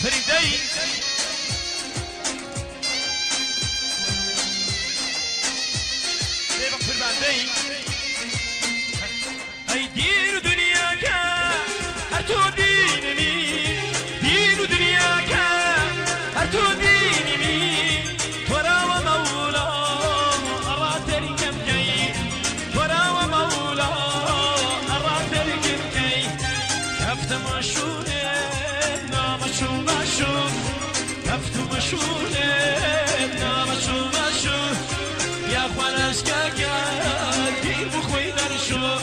فريدي سيبك في البعدين اي دين دنياك هرتو ديني دين دنياك هرتو ديني ترى ومولا أراد الكم جاي ترى ومولا أراد الكم جاي كفت مشوني نام شو كفت مشوني نام شو يا خلاص كاكا دير بخوي درشو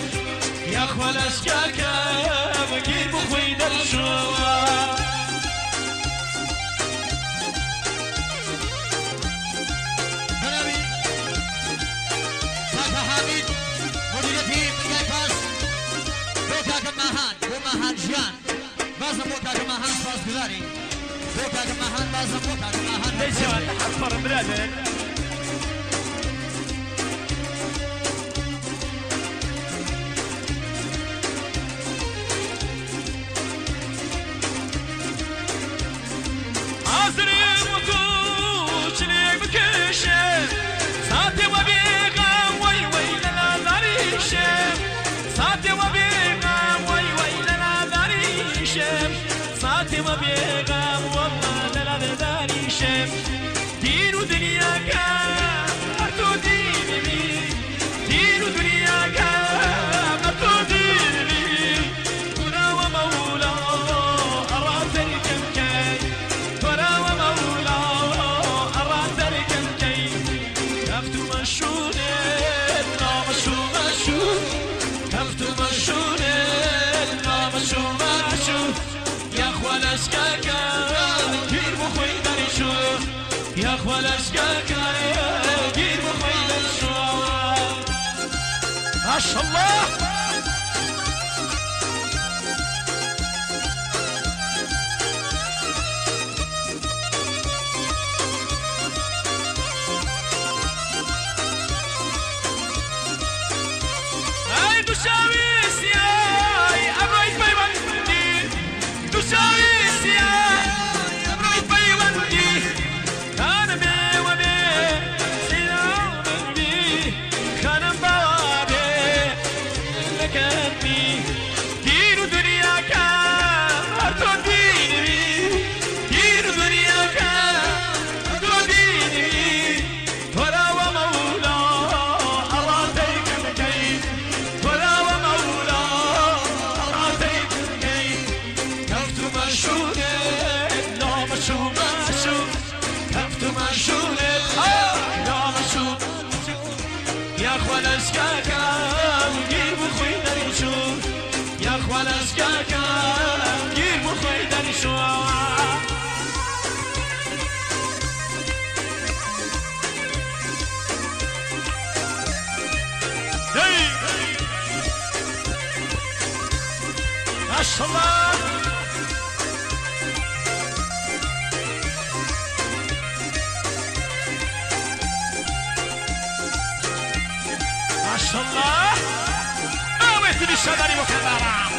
يا خلاص كاكا دير بخوي درشو بازم بوكا كماهان باز بلاري بوكا كماهان بازم بوكا كماهان ليش تحفر بلادك عصري وكوش ليك بكشف ساتي وبيغام وي وي لا ناريشف ساتي وبيغام وي وي لا ناريشف ساتي وبيغام والله لا ناريشف دين ودنياك أرتو ديني دين ودنياك أرتو ديني كنا ومولا أراد الكمكي كنا ومولا أراد الكمكي كفت مشوني لا مشو كفت مشوني لا مشو يا خوالاش كاكا كير بخوي درشو يا خوالاش كاكا كير بخوي درشو ما شاء الله اي تساوي سياي ابرايت بيبندي تساوي سياي ابرايت بيبندي كان بي وبي سيام بي كان بوابي لكني دين دنياك ارتو ديني دين دنياك ارتو ديني ترى ومولا اراديك الكيف ترى ومولا اراديك الكيف كفت مشوني لا مشو كفت مشوني لا مشو يا خوالاش كاكا جير بخوي درشو يا خوالاش كاكا جير بخوي درشو ما شاء الله ما شاء الله اويت للشباب مكررة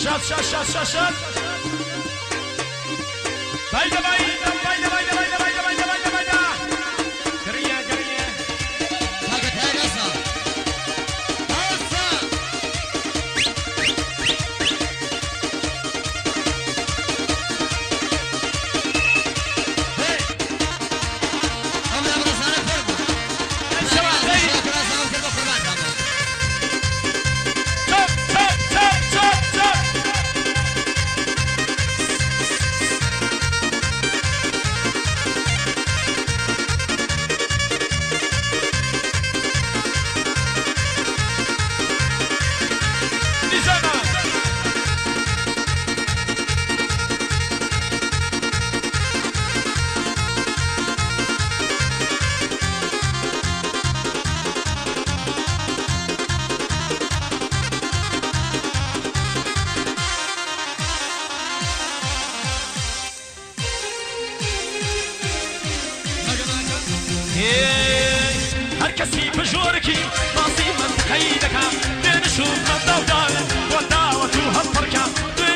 شات شات شات شات شات شات بايدة بايدة بايدة بايدة بايدة بايدة بايدة بايدة بايدة قرية قرية حاجة تانية أصلا وركي ناصي منطقي دكا نشوف مداوداوي وداوة وهالفركة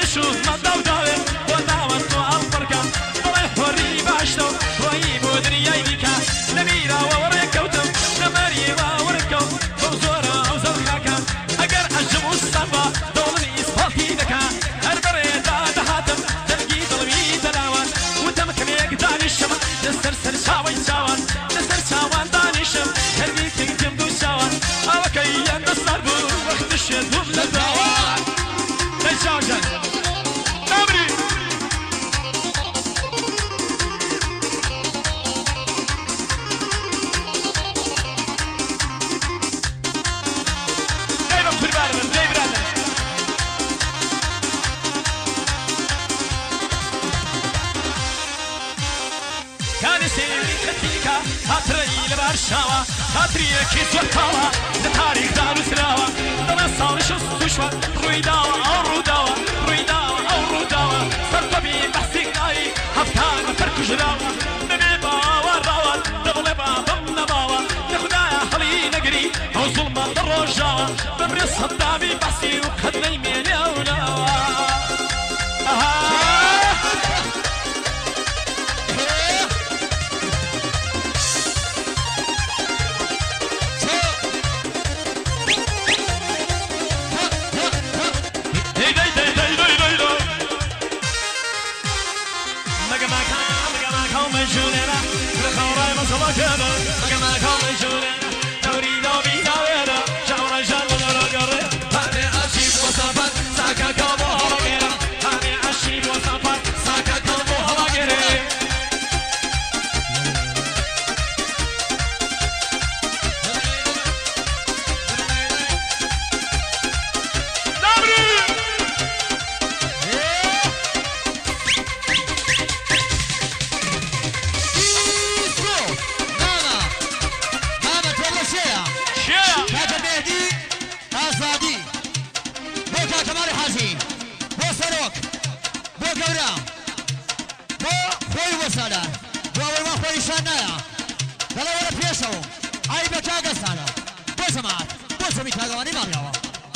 نشوف مداوداوي وداوة وهالفركة ضوي حوري باشتو روي بودنيا يديكا نميرا ووريكوتم نماري ووركو فوزورا وزرخاكا اگر عجم الصفا دولني اسفالتي دكا هربريدا دهاتم تلقي ظلمي دلاوان وتمكن يقدان الشمع نسرسل شاوي شاوان نسر شاوان دانشم هربي تنجم دو شاوان اوكي ينصر بو وقت الشدوم للدوان تشاوجن نمري دايما في البالغ دايما برادر كان سيري كتيكا هاتري لبرشاوا هاتري كيس وقتاوا لتاريخ دارو سراوا دانا صالش السوشوا رويداوا او روداوا رويداوا او روداوا سرطبي بحسي ناي هفتان وفركو جراوا نبي باوا راوا دبل بابا نباوا نخدايا حلي نقري او ظلمة الرجاوا بمري الصدامي بحسي وخدني ميلي اولاوا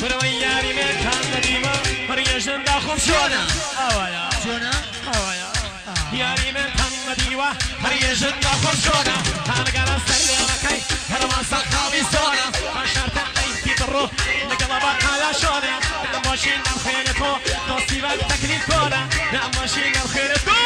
بروياري من كان ديما مريجن داخل شونا أويا شونا أويا ياري من كان ديما مريجن داخل شونا أنا قاعد أستنى كي هرمان سخابي سونا عشان تنتهي تروح نقلبك على شونا ماشين الخيرتو نصيبك تكليف كونا ماشين الخيرتو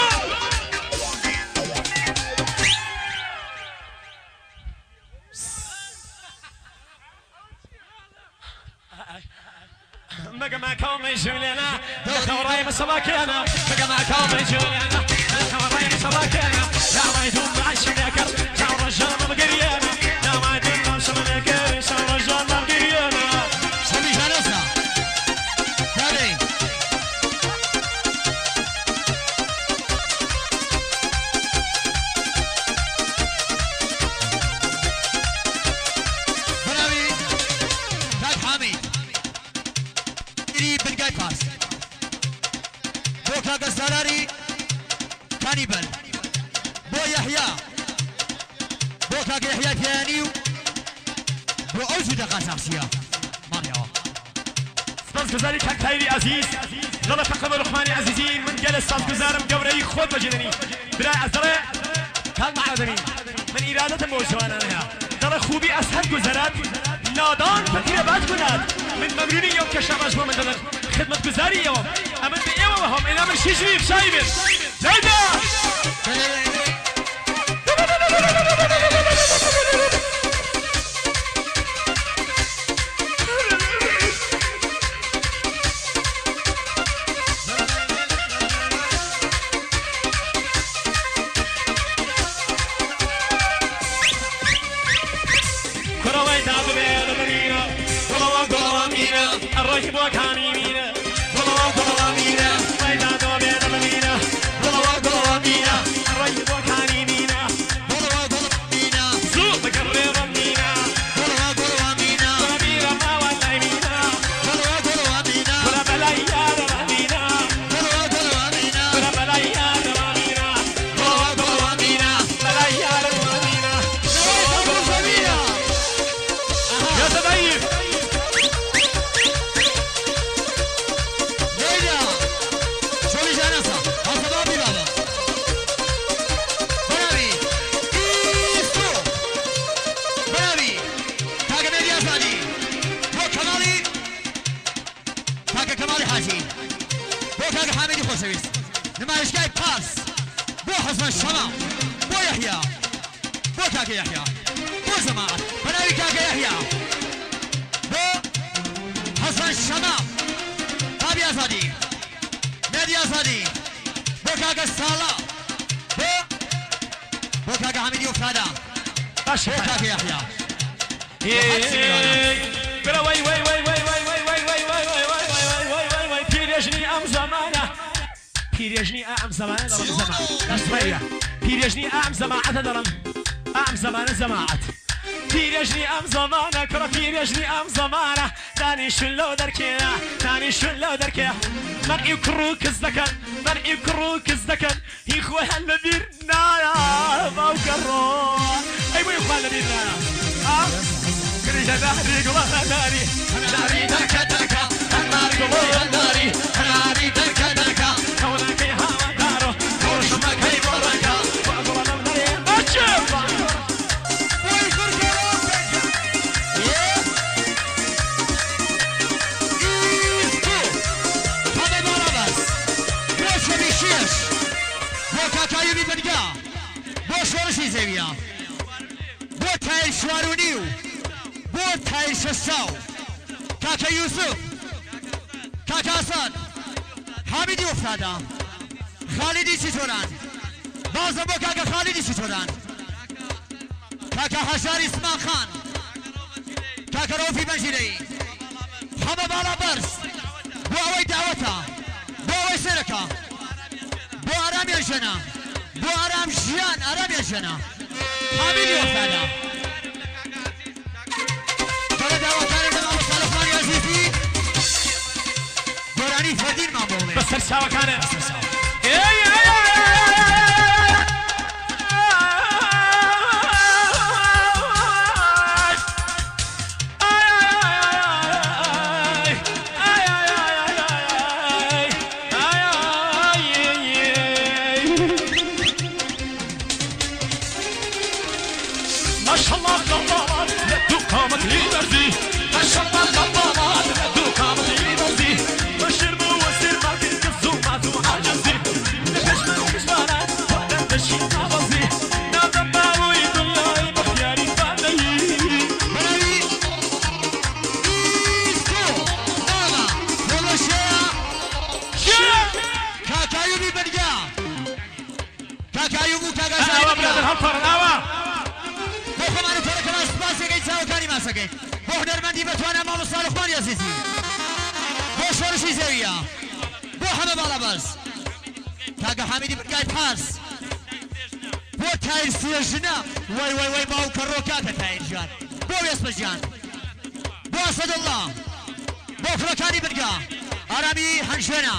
بقى ما كوم يجولنا وراي مسلاكنا بقى ما كوم يجولنا وراي مسلاكنا لا ما يدوم عايش نكر شعر الرجال مقريانا لا ما يدوم عايش نكر شعر الرجال مقريانا سمي جالسنا تاني بناوي تاج حامي بالجاي باس بوكا قزداري كانيبل بو يحيى بوكا يحيى ثاني بو اوجد قاساسيا ماريو استاذ جزاري كان خيري عزيز لا تقبل رحماني عزيزين من جلس استاذ جزارم قبري خود بجنني براي عزري كان مع دمي من إرادة موسوانا لها ترى خوبي أسهل جزارات نادان فكرة بعد كناد من ممروني يوم كشامش من دلن خدمة جزاري يوم أمن بإيوة وهم إنا من شي جريب شايبر جايدا الرهيب وكاني مينا والله والله مينا ويدا دوبي مينا والله والله مينا الرهيب وكاني مينا والله والله مينا سوق بقرر مينا والله والله مينا ولا مينا ما ولا مينا والله والله مينا ولا بلايا مينا والله والله مينا ولا بلايا مينا والله والله مينا بلايا مينا والله والله مينا آزادی بۆ کەماڵی کاکە کەماڵی حاجی بۆ کاکە حامێدی خۆشەویست نمایشگای پارس بۆ حەسەن شەما بۆ یەحیا بۆ کاکە یەحیا بۆ جەماعەت بەناوی کاکە یەحیا بۆ حەسەن شەما تابی ئازادی مێدی ئازادی بۆ کاکە ساڵا بۆ کاکە حەمیدی ئوفتادا باشه بۆ کاکە یەحیا برا وای وای وای وای وای وای وای وای وای وای وای وای وای وای وای پیرژنی ام زمانه پیرژنی ام زمانه دارم زمان اسمعیا پیرژنی ام زمانه دارم ام زمانه زماعت پیرژنی ام زمانه کرا پیرژنی ام زمانه دانی شلو درکه دانی شلو درکه من يكرو كزدكن من يكرو كزدكن يخوي هلا بيرنا باو كرو ايوه يخوي هلا بيرنا كريجا داري قبل داري داري دكا دكا داري قبل داري داري دكا دكا كونك يا هوا دارو كوش ما كاي بركا وقبل داري اشوف کاکایوی بنگا بۆ شۆڕشی زەویە بۆ تایر شوارونی و بۆ تایر شەشاو کاکە یوسف کاکە ئاسان حامیدی ئوفتادا خالیدی چیتۆران بازم بۆ کاکە خالیدی چیتۆران کاکە هەژار ئیسمان خان کاکە ڕۆفی بەنژیرەی هەمە باڵا بەرز بۆ ئەوەی داوەتە بۆ ئەوەی سێرەکە بۆ ئارامی ژەنە بۆ ئارام ژیان ئارامی ژەنە حامیدی ئوفتادا بەڵە داواکاری لەماوە ساڵەخوانی عەزیزی گۆرانی فەردینمان بۆ بڵێ بەسەر چاوەکانە بۆ هونەرمەندی بەتوانە مامۆ ساڵەخوانی عەزیزی بۆ شۆڕشی زەویە بۆ هەمە باڵا بەرز کاکە حامیدی بنگای پارس بۆ تایر سێژنە وای وای وای باو کەڕۆ کاکە تایر ژیان بۆ وێسپەژیان بۆ ئەسەدەڵڵا بۆ فڕەکانی بنگا ئارامی هەنجێنە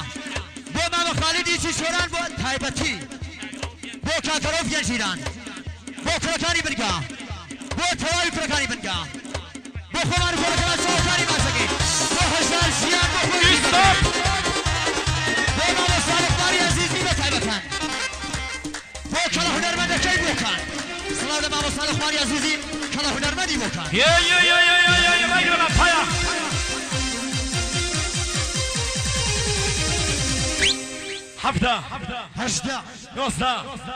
بۆ مامە خالیدی چیشۆران بۆ تایبەتی بۆ کاکە ڕۆف گەنجیران بۆ کوڕەکانی بنگا بۆ تەواوی کوڕەکانی بنگا بۆ خۆمان کوڕەکەمان چاوەکانی ماسەکەی بۆ هەژار ژیان بۆ خۆی بۆ مامە ساڵەخوانی عەزیزی بە تایبەتەن بۆ کەڵە هونەرمەندەکەی بۆکان سڵاو لە مامە ساڵەخوانی عەزیزی کەڵە هونەرمەندی بۆکان حفدة هەشدا نوزدة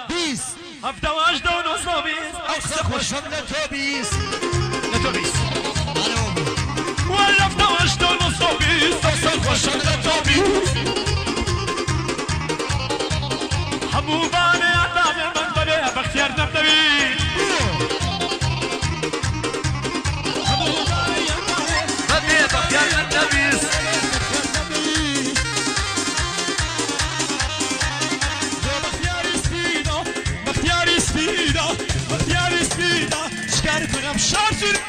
بیست حفدة وهشدة ونوزدة وبيس ئەوسە خۆشەم لە تۆ بیست لتوبيس والحفدة وهشدة ونوزدة وبيس أوصل خوشم لتوبيس حبوباني عدامي من بني باختيار نبتبي حبوباني عدامي بني باختيار نبتبيس باختياري سبيدة شكاري كنا بشارجر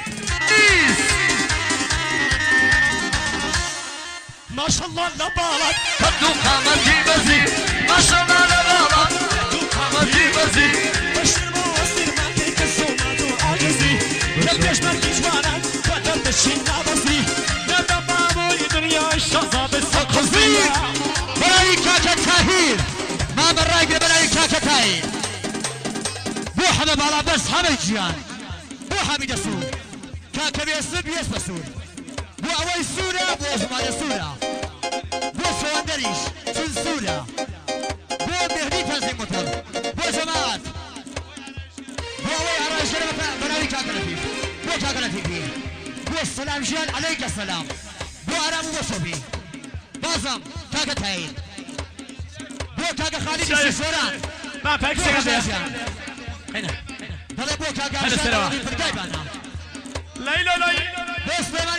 ما شاء الله لبالك كدو قامتي بزي ما شاء الله لبالك كدو قامتي بزي بشر مواسير ما كيك الزومات وعاجزي لبيش مركي جوانا ودرد الشينا بزي نبابامو يدنيا الشظة بالسقزي بلاي كاكا تاهير ما برايق بلاي كاكا تاهير بو حمى بالا بس حمى جيان بو حمي دسو تاکە بێستن بێست بە سوور بۆ ئەوەی سوورە بۆ ژمارە سوورە بۆ سەوەندەریش چون سوورە بۆ مهدی فەرزی موتۆر بۆ جەماعەت بۆ ئەوەی هەڕەشەرە بەناوی کاکە لەتیف بۆ کاکە لەتیفی بۆ سەلام ژیان عەلەیکە سەلام بۆ ئارام و بۆ شۆبی بازم کاکە تاین بۆ کاکە خالیدی سیسۆران ما پاک سەگەدە دەڵێ بۆ کاکە ئاشان فردای بانە لەیلە بۆ سلێمان